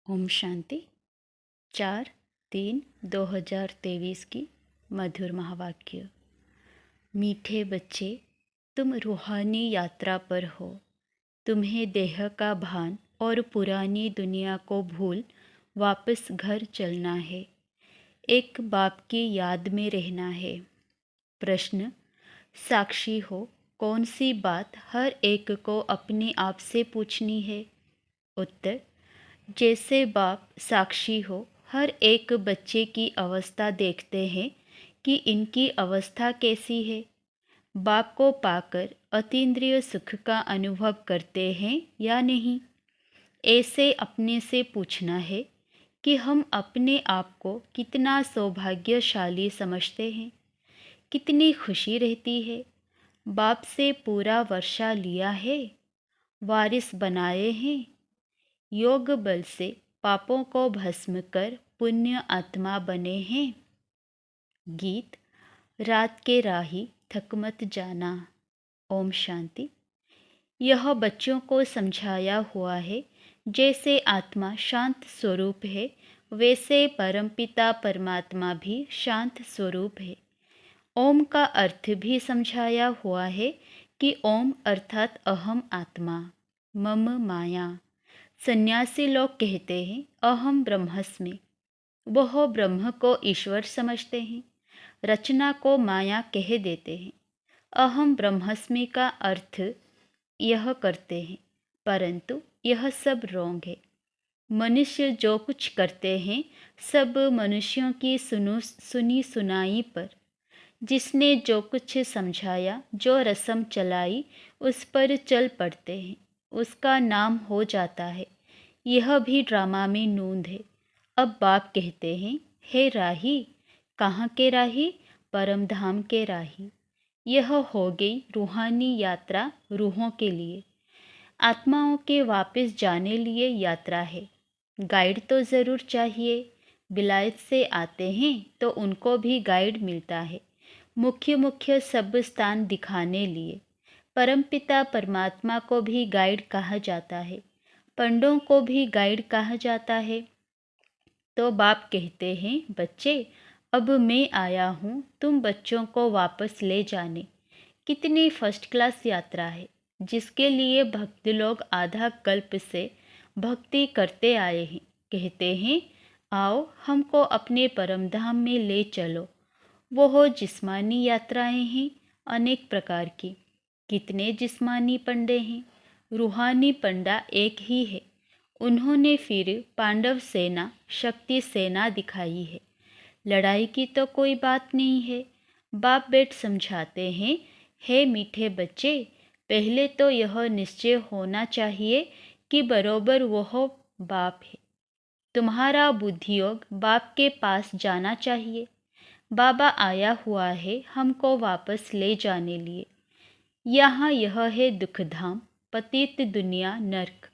ओम शांति 4/3/2023 की मधुर महावाक्य। मीठे बच्चे, तुम रूहानी यात्रा पर हो। तुम्हें देह का भान और पुरानी दुनिया को भूल वापस घर चलना है। एक बाप की याद में रहना है। प्रश्न: साक्षी हो, कौन सी बात हर एक को अपने आप से पूछनी है? उत्तर: जैसे बाप साक्षी हो, हर एक बच्चे की अवस्था देखते हैं कि इनकी अवस्था कैसी है। बाप को पाकर अतीन्द्रिय सुख का अनुभव करते हैं या नहीं, ऐसे अपने से पूछना है कि हम अपने आप को कितना सौभाग्यशाली समझते हैं, कितनी खुशी रहती है। बाप से पूरा वर्षा लिया है, वारिस बनाए हैं। योग बल से पापों को भस्म कर पुण्य आत्मा बने हैं। गीत: रात के राही थक मत जाना। ओम शांति। यह बच्चों को समझाया हुआ है। जैसे आत्मा शांत स्वरूप है, वैसे परमपिता परमात्मा भी शांत स्वरूप है। ओम का अर्थ भी समझाया हुआ है कि ओम अर्थात अहम आत्मा, मम माया। सन्यासी लोग कहते हैं अहम ब्रह्मस्मि। वह ब्रह्म को ईश्वर समझते हैं, रचना को माया कह देते हैं। अहम ब्रह्मस्मि का अर्थ यह करते हैं, परंतु यह सब रोंग है। मनुष्य जो कुछ करते हैं सब मनुष्यों की सुनी सुनाई पर। जिसने जो कुछ समझाया, जो रस्म चलाई, उस पर चल पड़ते हैं, उसका नाम हो जाता है। यह भी ड्रामा में नूंद है। अब बाप कहते हैं, हे राही। कहाँ के राही? परम धाम के राही। यह हो गई रूहानी यात्रा रूहों के लिए। आत्माओं के वापस जाने लिए यात्रा है। गाइड तो ज़रूर चाहिए। विलायत से आते हैं तो उनको भी गाइड मिलता है, मुख्य मुख्य सब स्थान दिखाने लिए। परमपिता परमात्मा को भी गाइड कहा जाता है, पंडों को भी गाइड कहा जाता है। तो बाप कहते हैं, बच्चे, अब मैं आया हूँ तुम बच्चों को वापस ले जाने। कितनी फर्स्ट क्लास यात्रा है, जिसके लिए भक्त लोग आधा कल्प से भक्ति करते आए हैं। कहते हैं, आओ हमको अपने परमधाम में ले चलो। वो जिस्मानी यात्राएं हैं, अनेक प्रकार की। कितने जिस्मानी पंडे हैं? रूहानी पंडा एक ही है। उन्होंने फिर पांडव सेना, शक्ति सेना दिखाई है। लड़ाई की तो कोई बात नहीं है। बाप बेट समझाते हैं, हे मीठे बच्चे, पहले तो यह निश्चय होना चाहिए कि बरोबर वह बाप है। तुम्हारा बुद्धियोग बाप के पास जाना चाहिए। बाबा आया हुआ है हमको वापस ले जाने लिए। यहाँ यह है दुखधाम, पतित दुनिया, नर्क।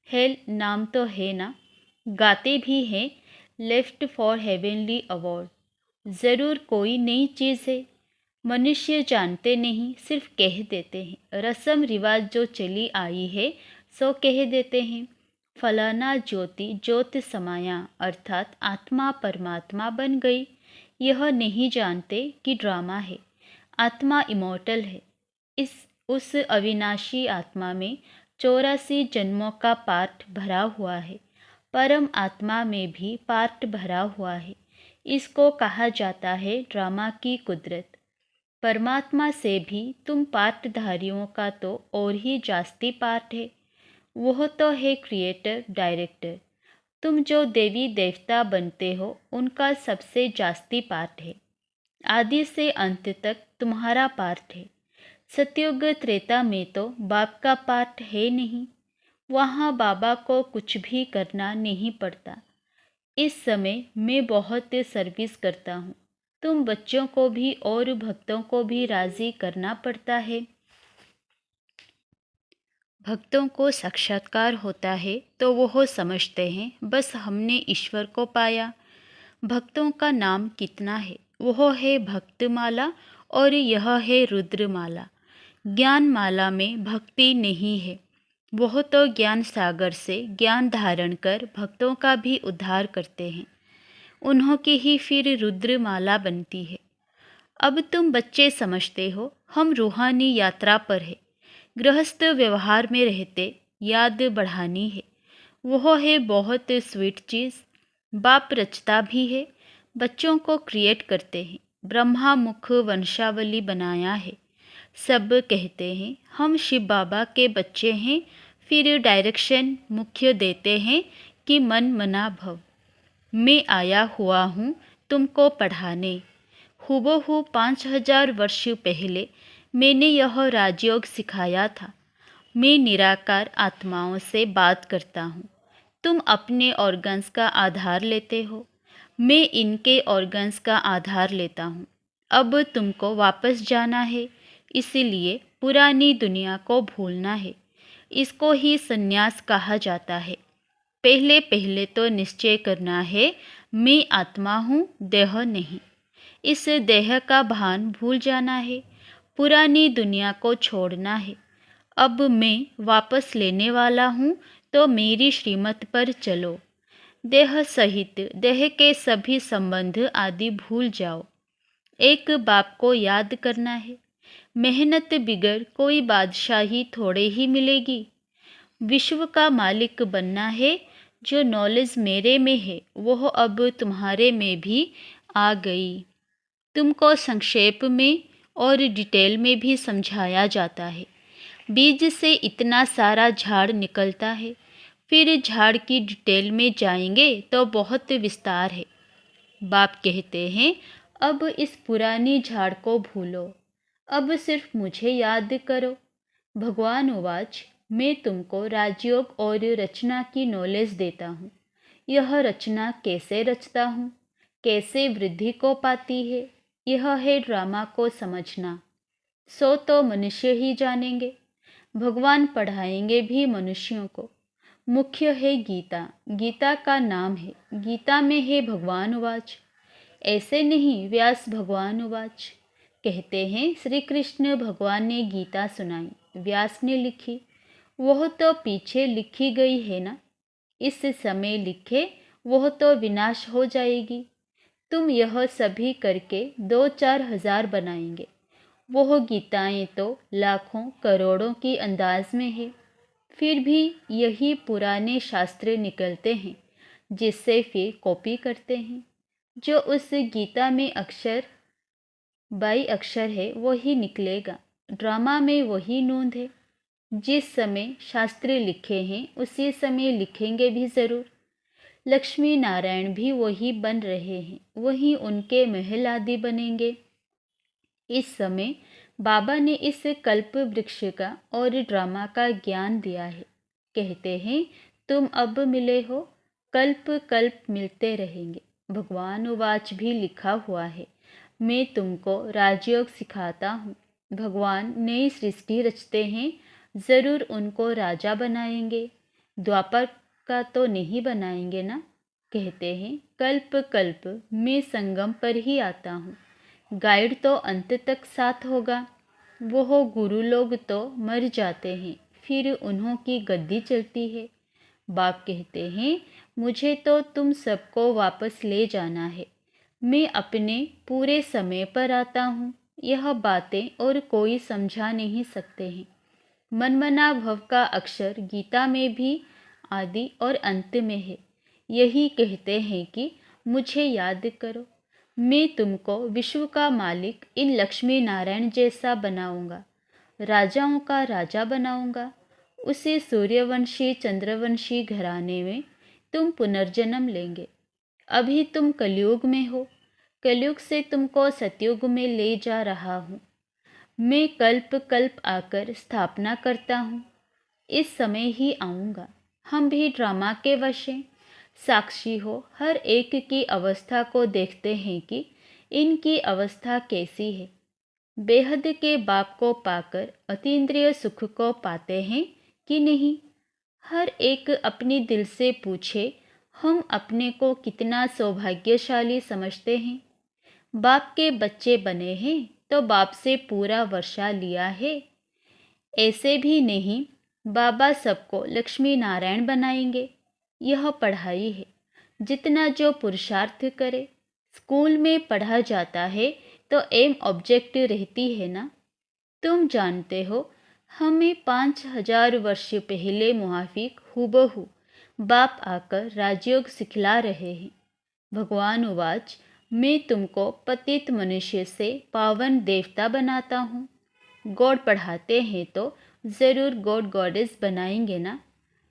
हेल नाम तो है ना, गाते भी हैं, लेफ्ट फॉर हेवनली अवार्ड। ज़रूर कोई नई चीज़ है। मनुष्य जानते नहीं, सिर्फ कह देते हैं। रस्म रिवाज जो चली आई है सो कह देते हैं। फलाना ज्योति ज्योत समाया, अर्थात आत्मा परमात्मा बन गई। यह नहीं जानते कि ड्रामा है। आत्मा इमोर्टल है। उस अविनाशी आत्मा में 84 जन्मों का पार्ट भरा हुआ है। परम आत्मा में भी पार्ट भरा हुआ है। इसको कहा जाता है ड्रामा की कुदरत। परमात्मा से भी तुम पार्टधारियों का तो और ही जास्ती पार्ट है। वह तो है क्रिएटर, डायरेक्टर। तुम जो देवी देवता बनते हो, उनका सबसे जास्ती पार्ट है। आदि से अंत तक तुम्हारा पार्ट है। सतयुग त्रेता में तो बाप का पार्ट है नहीं। वहाँ बाबा को कुछ भी करना नहीं पड़ता। इस समय मैं बहुत सर्विस करता हूँ। तुम बच्चों को भी और भक्तों को भी राज़ी करना पड़ता है। भक्तों को साक्षात्कार होता है तो वो समझते हैं बस हमने ईश्वर को पाया। भक्तों का नाम कितना है? वह है भक्तमाला और यह है रुद्रमाला। ज्ञान माला में भक्ति नहीं है। वह तो ज्ञान सागर से ज्ञान धारण कर भक्तों का भी उद्धार करते हैं। उन्हों की ही फिर रुद्रमाला बनती है। अब तुम बच्चे समझते हो हम रूहानी यात्रा पर है। गृहस्थ व्यवहार में रहते याद बढ़ानी है। वह है बहुत स्वीट चीज़। बाप रचता भी है, बच्चों को क्रिएट करते हैं। ब्रह्मा मुख वंशावली बनाया है। सब कहते हैं हम शिव बाबा के बच्चे हैं। फिर डायरेक्शन मुख्य देते हैं कि मन मना भव। मैं आया हुआ हूँ तुमको पढ़ाने। हूबहू 5000 वर्ष पहले मैंने यह राजयोग सिखाया था। मैं निराकार आत्माओं से बात करता हूँ। तुम अपने ऑर्गन्स का आधार लेते हो, मैं इनके ऑर्गन्स का आधार लेता हूँ। अब तुमको वापस जाना है, इसलिए पुरानी दुनिया को भूलना है। इसको ही संन्यास कहा जाता है। पहले पहले तो निश्चय करना है मैं आत्मा हूँ, देह नहीं। इस देह का भान भूल जाना है। पुरानी दुनिया को छोड़ना है। अब मैं वापस लेने वाला हूँ, तो मेरी श्रीमत पर चलो। देह सहित देह के सभी संबंध आदि भूल जाओ। एक बाप को याद करना है। मेहनत बिगर कोई बादशाही थोड़े ही मिलेगी। विश्व का मालिक बनना है। जो नॉलेज मेरे में है वह अब तुम्हारे में भी आ गई। तुमको संक्षेप में और डिटेल में भी समझाया जाता है। बीज से इतना सारा झाड़ निकलता है। फिर झाड़ की डिटेल में जाएंगे तो बहुत विस्तार है। बाप कहते हैं अब इस पुरानी झाड़ को भूलो, अब सिर्फ मुझे याद करो। भगवान उवाच मैं तुमको राजयोग और रचना की नॉलेज देता हूँ। यह रचना कैसे रचता हूँ, कैसे वृद्धि को पाती है, यह है ड्रामा को समझना। सो तो मनुष्य ही जानेंगे। भगवान पढ़ाएंगे भी मनुष्यों को। मुख्य है गीता। गीता का नाम है। गीता में है भगवान उवाच। ऐसे नहीं व्यास भगवान उवाच। कहते हैं श्री कृष्ण भगवान ने गीता सुनाई, व्यास ने लिखी। वह तो पीछे लिखी गई है ना। इस समय लिखे वह तो विनाश हो जाएगी। तुम यह सभी करके 2-4 हजार बनाएंगे। वह गीताएं तो लाखों करोड़ों की अंदाज में है। फिर भी यही पुराने शास्त्र निकलते हैं, जिससे फिर कॉपी करते हैं। जो उस गीता में अक्षर बाई अक्षर है वही निकलेगा। ड्रामा में वही नोंद है। जिस समय शास्त्र लिखे हैं उसी समय लिखेंगे भी ज़रूर। लक्ष्मी नारायण भी वही बन रहे हैं, वही उनके महल आदि बनेंगे। इस समय बाबा ने इस कल्प वृक्ष का और ड्रामा का ज्ञान दिया है। कहते हैं तुम अब मिले हो, कल्प कल्प मिलते रहेंगे। भगवान उवाच भी लिखा हुआ है, मैं तुमको राजयोग सिखाता हूँ। भगवान नई सृष्टि रचते हैं, ज़रूर उनको राजा बनाएंगे। द्वापर का तो नहीं बनाएंगे ना। कहते हैं कल्प कल्प मैं संगम पर ही आता हूँ। गाइड तो अंत तक साथ होगा। वो गुरु लोग तो मर जाते हैं, फिर उन्हों की गद्दी चलती है। बाप कहते हैं मुझे तो तुम सबको वापस ले जाना है। मैं अपने पूरे समय पर आता हूँ। यह बातें और कोई समझा नहीं सकते हैं। मनमना भव का अक्षर गीता में भी आदि और अंत में है। यही कहते हैं कि मुझे याद करो। मैं तुमको विश्व का मालिक इन लक्ष्मी नारायण जैसा बनाऊंगा, राजाओं का राजा बनाऊंगा। उसी सूर्यवंशी चंद्रवंशी घराने में तुम पुनर्जन्म लेंगे। अभी तुम कलयुग में हो, कलयुग से तुमको सतयुग में ले जा रहा हूँ। मैं कल्प कल्प आकर स्थापना करता हूँ। इस समय ही आऊँगा। हम भी ड्रामा के वश हैं, साक्षी हो। हर एक की अवस्था को देखते हैं कि इनकी अवस्था कैसी है। बेहद के बाप को पाकर अतीन्द्रिय सुख को पाते हैं कि नहीं। हर एक अपनी दिल से पूछे हम अपने को कितना सौभाग्यशाली समझते हैं। बाप के बच्चे बने हैं तो बाप से पूरा वर्षा लिया है। ऐसे भी नहीं बाबा सबको लक्ष्मी नारायण बनाएंगे। यह पढ़ाई है। जितना जो पुरुषार्थ करे। स्कूल में पढ़ा जाता है तो एम ऑब्जेक्ट रहती है ना। तुम जानते हो, हमें 5000 वर्ष पहले मुआफिक हूबहू बाप आकर राजयोग सिखला रहे हैं। भगवान उवाच, मैं तुमको पतित मनुष्य से पावन देवता बनाता हूँ। गॉड पढ़ाते हैं तो ज़रूर गॉड गॉडेस बनाएंगे ना।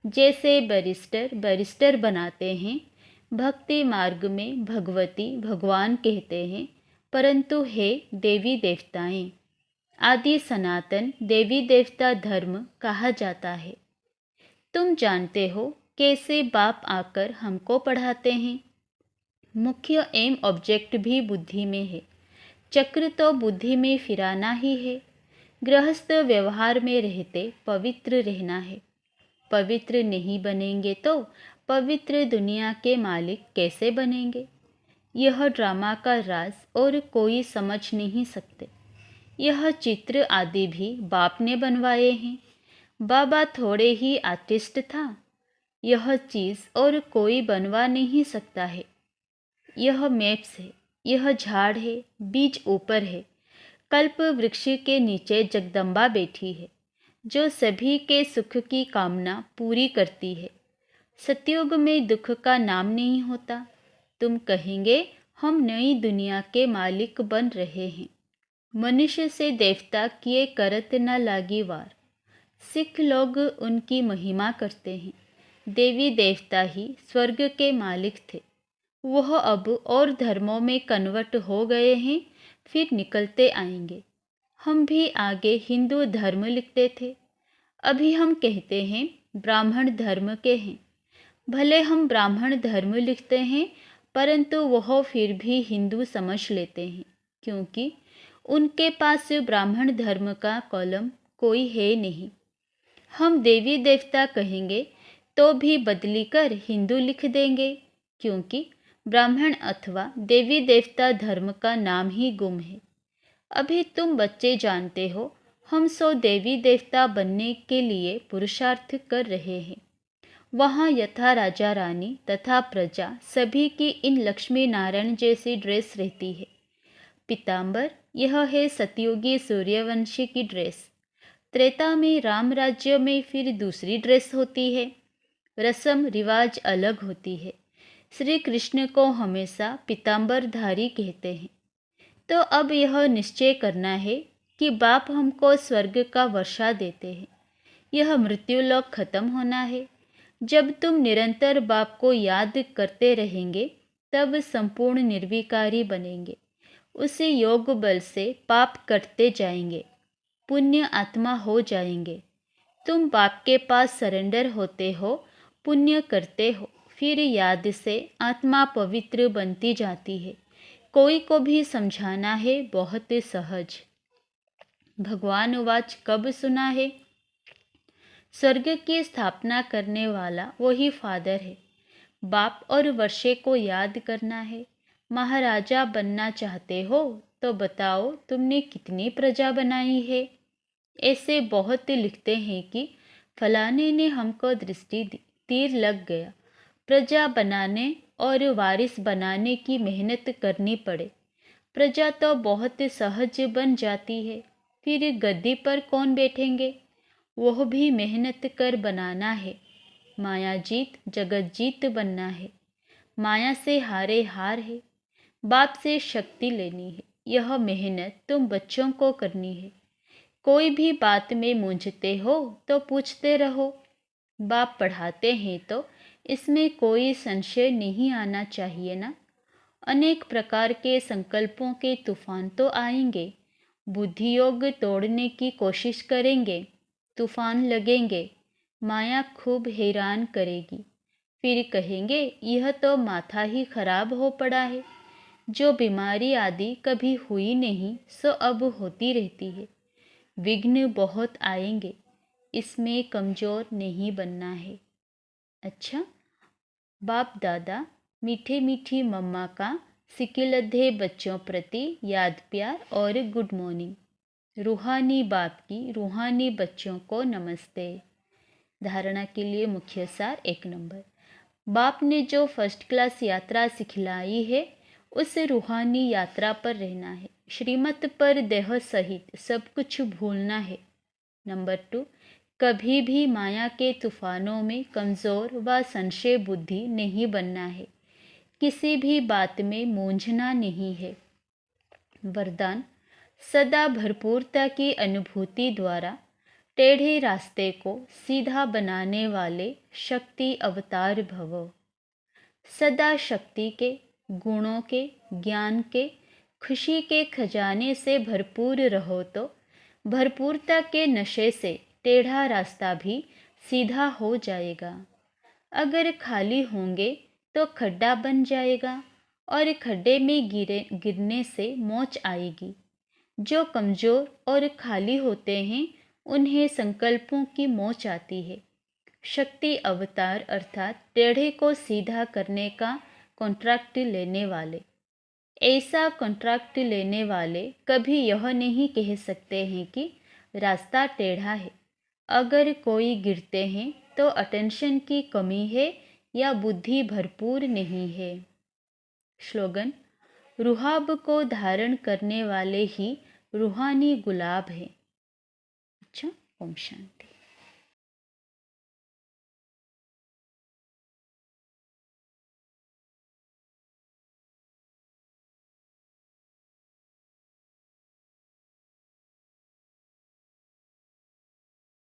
जैसे बैरिस्टर बनाते हैं। भक्ति मार्ग में भगवती भगवान कहते हैं, परंतु है देवी देवताएं। आदि सनातन देवी देवता धर्म कहा जाता है। तुम जानते हो कैसे बाप आकर हमको पढ़ाते हैं। मुख्य एम ऑब्जेक्ट भी बुद्धि में है। चक्र तो बुद्धि में फिराना ही है। गृहस्थ व्यवहार में रहते पवित्र रहना है। पवित्र नहीं बनेंगे तो पवित्र दुनिया के मालिक कैसे बनेंगे। यह ड्रामा का राज और कोई समझ नहीं सकते। यह चित्र आदि भी बाप ने बनवाए हैं। बाबा थोड़े ही आर्टिस्ट था। यह चीज़ और कोई बनवा नहीं सकता है। यह मैप्स है। यह झाड़ है। बीज ऊपर है। कल्प वृक्ष के नीचे जगदम्बा बैठी है, जो सभी के सुख की कामना पूरी करती है। सतयुग में दुख का नाम नहीं होता। तुम कहेंगे हम नई दुनिया के मालिक बन रहे हैं। मनुष्य से देवता किए करत न लागी वार। सिख लोग उनकी महिमा करते हैं। देवी देवता ही स्वर्ग के मालिक थे। वह अब और धर्मों में कन्वर्ट हो गए हैं, फिर निकलते आएंगे। हम भी आगे हिंदू धर्म लिखते थे। अभी हम कहते हैं ब्राह्मण धर्म के हैं। भले हम ब्राह्मण धर्म लिखते हैं, परंतु वह फिर भी हिंदू समझ लेते हैं, क्योंकि उनके पास ब्राह्मण धर्म का कॉलम कोई है नहीं। हम देवी देवता कहेंगे तो भी बदली कर हिंदू लिख देंगे, क्योंकि ब्राह्मण अथवा देवी देवता धर्म का नाम ही गुम है। अभी तुम बच्चे जानते हो, हम 100 देवी देवता बनने के लिए पुरुषार्थ कर रहे हैं। वहाँ यथा राजा रानी तथा प्रजा सभी की इन लक्ष्मी नारायण जैसी ड्रेस रहती है। पीताम्बर, यह है सतयुगी सूर्यवंशी की ड्रेस। त्रेता में राम राज्य में फिर दूसरी ड्रेस होती है। रस्म रिवाज अलग होती है। श्री कृष्ण को हमेशा पीताम्बरधारी कहते हैं। तो अब यह निश्चय करना है कि बाप हमको स्वर्ग का वर्षा देते हैं। यह मृत्युलोक खत्म होना है। जब तुम निरंतर बाप को याद करते रहेंगे, तब संपूर्ण निर्विकारी बनेंगे। उसी योग बल से पाप कटते जाएंगे, पुण्य आत्मा हो जाएंगे। तुम बाप के पास सरेंडर होते हो, पुण्य करते हो, फिर याद से आत्मा पवित्र बनती जाती है। कोई को भी समझाना है बहुत सहज। भगवान उवाच, कब सुना है? स्वर्ग की स्थापना करने वाला वही फादर है। बाप और वर्षे को याद करना है। महाराजा बनना चाहते हो तो बताओ तुमने कितनी प्रजा बनाई है। ऐसे बहुत लिखते हैं कि फलाने ने हमको दृष्टि दी, तीर लग गया। प्रजा बनाने और वारिस बनाने की मेहनत करनी पड़े। प्रजा तो बहुत सहज बन जाती है, फिर गद्दी पर कौन बैठेंगे? वह भी मेहनत कर बनाना है। माया जीत जगत जीत बनना है। माया से हारे हार है। बाप से शक्ति लेनी है। यह मेहनत तुम बच्चों को करनी है। कोई भी बात में मूंझते हो तो पूछते रहो। बाप पढ़ाते हैं तो इसमें कोई संशय नहीं आना चाहिए ना। अनेक प्रकार के संकल्पों के तूफान तो आएंगे। बुद्धि योग तोड़ने की कोशिश करेंगे, तूफान लगेंगे। माया खूब हैरान करेगी। फिर कहेंगे यह तो माथा ही खराब हो पड़ा है। जो बीमारी आदि कभी हुई नहीं, सो अब होती रहती है। विघ्न बहुत आएंगे, इसमें कमज़ोर नहीं बनना है। अच्छा, बाप दादा मीठे मीठी मम्मा का सिकिलधे बच्चों प्रति याद प्यार और गुड मॉर्निंग। रूहानी बाप की रूहानी बच्चों को नमस्ते। धारणा के लिए मुख्य सार 1 नंबर। बाप ने जो फर्स्ट क्लास यात्रा सिखलाई है उस रूहानी यात्रा पर रहना है। श्रीमत पर देह सहित सब कुछ भूलना है। नंबर 2, कभी भी माया के तूफानों में कमज़ोर व संशय बुद्धि नहीं बनना है। किसी भी बात में मूंझना नहीं है। वरदान, सदा भरपूरता की अनुभूति द्वारा टेढ़े रास्ते को सीधा बनाने वाले शक्ति अवतार भव। सदा शक्ति के, गुणों के, ज्ञान के, खुशी के खजाने से भरपूर रहो तो भरपूरता के नशे से टेढ़ा रास्ता भी सीधा हो जाएगा। अगर खाली होंगे तो खड्डा बन जाएगा और खड्डे में गिरने से मौज आएगी। जो कमज़ोर और खाली होते हैं उन्हें संकल्पों की मौज आती है। शक्ति अवतार अर्थात टेढ़े को सीधा करने का कॉन्ट्रैक्ट लेने वाले। ऐसा कॉन्ट्रैक्ट लेने वाले कभी यह नहीं कह सकते हैं कि रास्ता टेढ़ा है। अगर कोई गिरते हैं तो अटेंशन की कमी है या बुद्धि भरपूर नहीं है। स्लोगन, रुहाब को धारण करने वाले ही रूहानी गुलाब हैं। अच्छा, ओम शांति।